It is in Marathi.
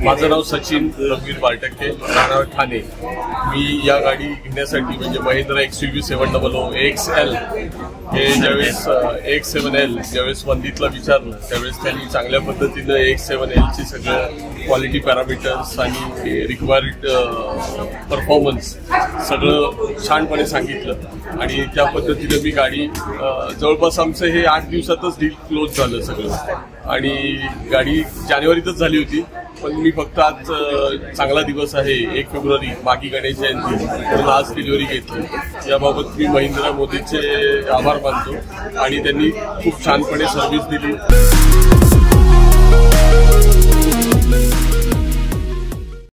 माझं नाव सचिन रघुवीर बारटक्के, राहणार ठाणे। मी या गाडी घेण्यासाठी म्हणजे महिंद्रा XUV 700 XL हे ज्यावेळेस X7L ज्यावेळेस वंदितला विचारलं त्यावेळेस त्यांनी चांगल्या पद्धतीनं X7L ची सगळं क्वालिटी पॅरामीटर्स आणि रिक्वायर्ड परफॉर्मन्स सगळं छानपणे सांगितलं आणि त्या पद्धतीनं मी गाडी जवळपास आमचं हे 8 दिवसातच डील क्लोज झालं सगळं आणि गाडी जानेवारीतच झाली होती। पण मी फक्त आज चांगला दिवस आहे 1 फेब्रुवारी मागी गणेश जयंती म्हणून आज डिलिव्हरी घेतली। याबाबत मी महिंद्रा मोदीचे आभार मानतो आणि त्यांनी खूप छानपणे सर्व्हिस दिली।